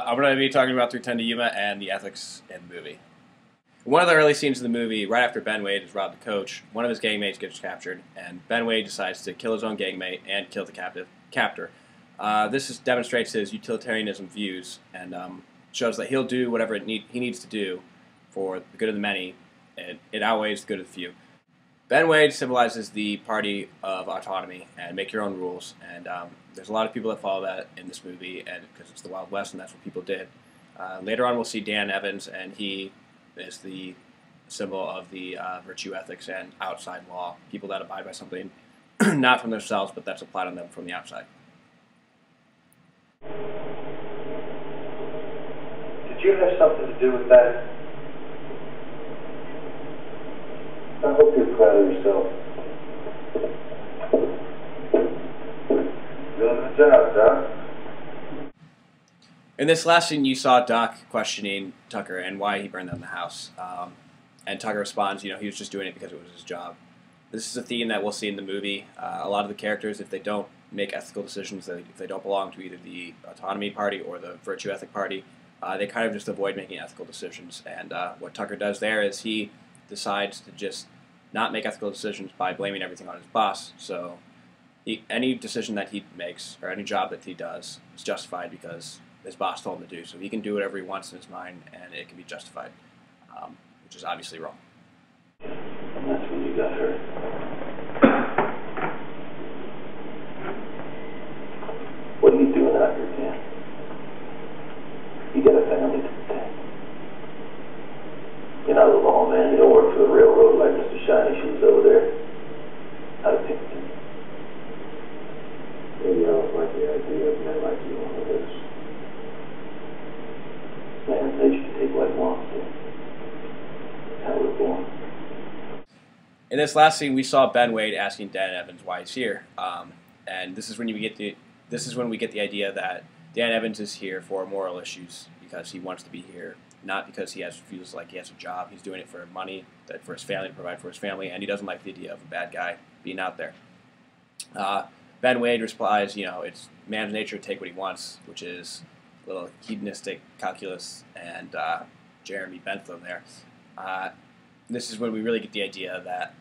I'm going to be talking about 310 to Yuma and the ethics in the movie. One of the early scenes of the movie, right after Ben Wade has robbed the coach, one of his gang mates gets captured, and Ben Wade decides to kill his own gang mate and kill the captor. This demonstrates his utilitarianism views and shows that he'll do whatever he needs to do for the good of the many, and it outweighs the good of the few. Ben Wade symbolizes the party of autonomy and make your own rules, and there's a lot of people that follow that in this movie, and because it's the Wild West and that's what people did. Later on we'll see Dan Evans, and he is the symbol of the virtue ethics and outside law, people that abide by something not from themselves but that's applied on them from the outside. Did you have something to do with that? I hope you're proud of yourself. Doing the job, Doc. In this last scene, you saw Doc questioning Tucker and why he burned down the house. And Tucker responds, he was just doing it because it was his job. This is a theme that we'll see in the movie. A lot of the characters, if they don't make ethical decisions, if they don't belong to either the autonomy party or the virtue ethic party, they kind of just avoid making ethical decisions. And what Tucker does there is he decides to just not make ethical decisions by blaming everything on his boss. So any decision that he makes or any job that he does is justified because his boss told him to do. So he can do whatever he wants in his mind and it can be justified, which is obviously wrong. And that's when you got hurt. What are you doing out here, Dan? You got a family to protect. You're not a lawman. You don't work for the railroad like Mr. Shiny Shoes over there. Out of Pinkerton. Maybe I don't like the idea of men like you on the list. Man's nature to take what he wants to. How we're born. In this last scene, we saw Ben Wade asking Dan Evans why he's here, and this is when we get the idea that Dan Evans is here for moral issues because he wants to be here, not because he feels like he has a job. He's doing it for money, for his family, to provide for his family, and he doesn't like the idea of a bad guy being out there. Ben Wade replies, it's man's nature to take what he wants, which is a little hedonistic calculus and Jeremy Bentham there. This is when we really get the idea that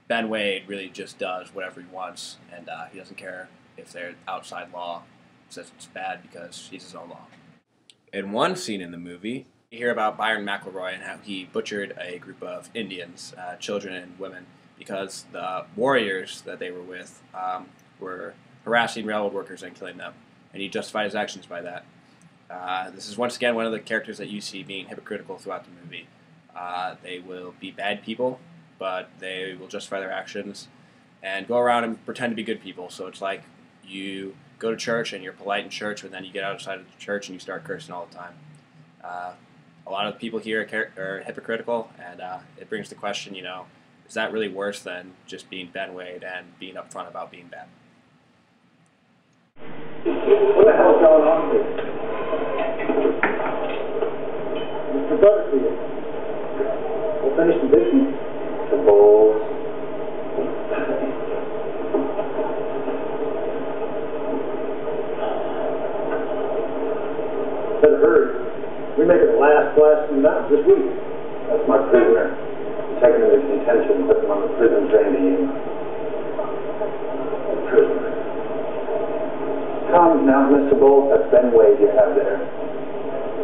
Ben Wade really just does whatever he wants, and he doesn't care if their outside law says it's bad because he's his own law. In one scene in the movie, you hear about Byron McElroy and how he butchered a group of Indians, children and women, because the warriors that they were with were harassing railroad workers and killing them, and he justified his actions by that. This is once again one of the characters that you see being hypocritical throughout the movie. They will be bad people, but they will justify their actions and go around and pretend to be good people. So it's like you go to church and you're polite in church, but then you get outside of the church and you start cursing all the time. A lot of people here are hypocritical, and it brings the question, is that really worse than just being Ben Wade and being upfront about being bad? What the hell's going on here? Mr. Butterfield, we'll finish the business. The bowls. Better hurry. We're making the last blast in the mountains this week. That's my prisoner. I'm taking him into detention and putting him on the prison train to Yuma. A prisoner. Come now, Mr. Bolt. That's Ben Wade you have there.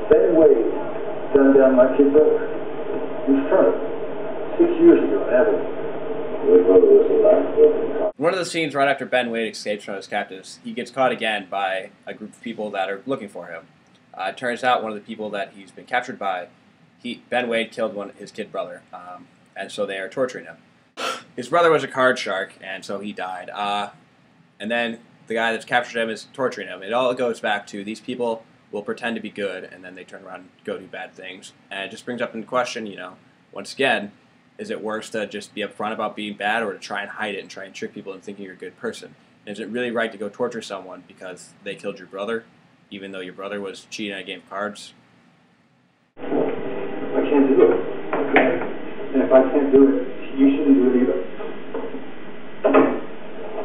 Ben Wade gunned down my kid brother. In front of him. 6 years ago, haven't we? One of the scenes right after Ben Wade escapes from his captives, he gets caught again by a group of people that are looking for him. It turns out one of the people that he's been captured by, Ben Wade killed his kid brother, and so they are torturing him. His brother was a card shark, and so he died. And then the guy that's captured him is torturing him. It all goes back to these people will pretend to be good, and then they turn around and go do bad things. And it just brings up in question, once again, is it worse to just be upfront about being bad or to try and hide it and try and trick people into thinking you're a good person? And is it really right to go torture someone because they killed your brother, even though your brother was cheating at a game of cards? I can't do it. Okay? And if I can't do it, you shouldn't do it either.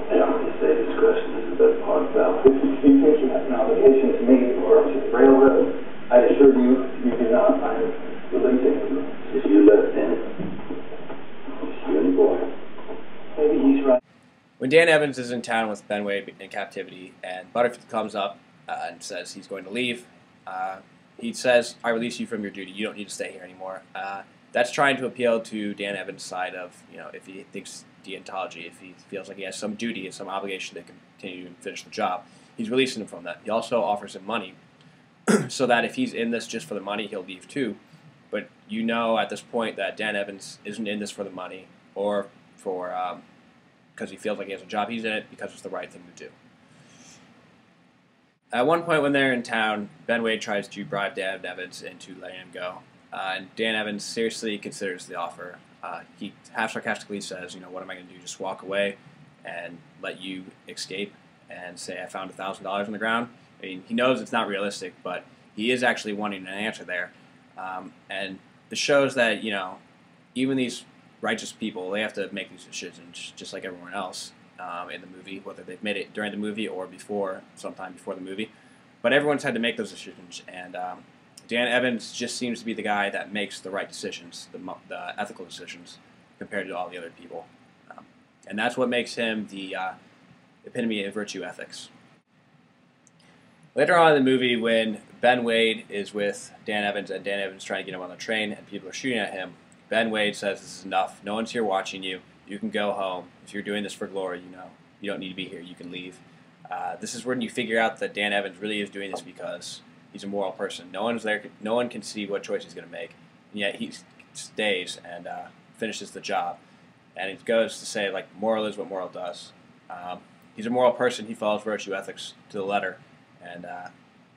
I always say discretion is the best part about it. You think you have an obligation to me or to the railroad? Dan Evans is in town with Ben Wade in captivity, and Butterfield comes up and says he's going to leave. He says, "I release you from your duty. You don't need to stay here anymore." That's trying to appeal to Dan Evans' side of, if he thinks deontology, if he feels like he has some duty and some obligation to continue and finish the job, he's releasing him from that. He also offers him money so that if he's in this just for the money, he'll leave too. But at this point that Dan Evans isn't in this for the money or for because he feels like he has a job. He's in it because it's the right thing to do. At one point when they're in town, Ben Wade tries to bribe Dan Evans into letting him go. And Dan Evans seriously considers the offer. He half sarcastically says, "What am I going to do? Just walk away and let you escape and say I found $1,000 on the ground?" I mean, he knows it's not realistic, but he is actually wanting an answer there. And it shows that, even these righteous people, they have to make these decisions just like everyone else in the movie, whether they've made it during the movie or sometime before the movie. But everyone's had to make those decisions, and Dan Evans just seems to be the guy that makes the right decisions, the ethical decisions, compared to all the other people. And that's what makes him the epitome of virtue ethics. Later on in the movie, when Ben Wade is with Dan Evans and Dan Evans is trying to get him on the train and people are shooting at him, Ben Wade says, "This is enough. No one's here watching you. You can go home. If you're doing this for glory, you don't need to be here. You can leave." This is when you figure out that Dan Evans really is doing this because he's a moral person. No one's there. No one can see what choice he's going to make, and yet he stays and finishes the job. And it goes to say, moral is what moral does. He's a moral person. He follows virtue ethics to the letter, and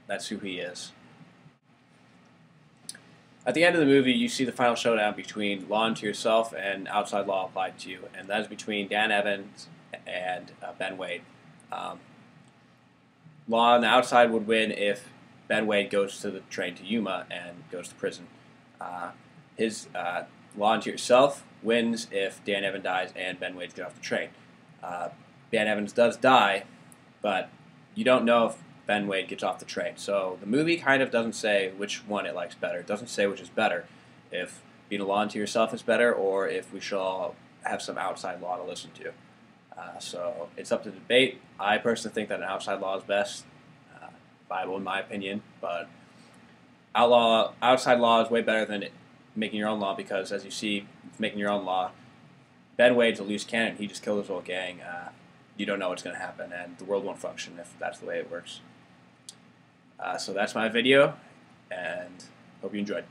that's who he is. At the end of the movie, you see the final showdown between law unto yourself and outside law applied to you, and that is between Dan Evans and Ben Wade. Law on the outside would win if Ben Wade goes to the train to Yuma and goes to prison. His law unto yourself wins if Dan Evans dies and Ben Wade gets off the train. Dan Evans does die, but you don't know if Ben Wade gets off the train. So the movie kind of doesn't say which one it likes better. It doesn't say which is better, if being a law unto yourself is better or if we should all have some outside law to listen to. So it's up to debate. I personally think that an outside law is best, Bible in my opinion, but outside law is way better than making your own law because, as you see, making your own law, Ben Wade's a loose cannon. He just killed his whole gang. You don't know what's going to happen, and the world won't function if that's the way it works. So that's my video, and hope you enjoyed.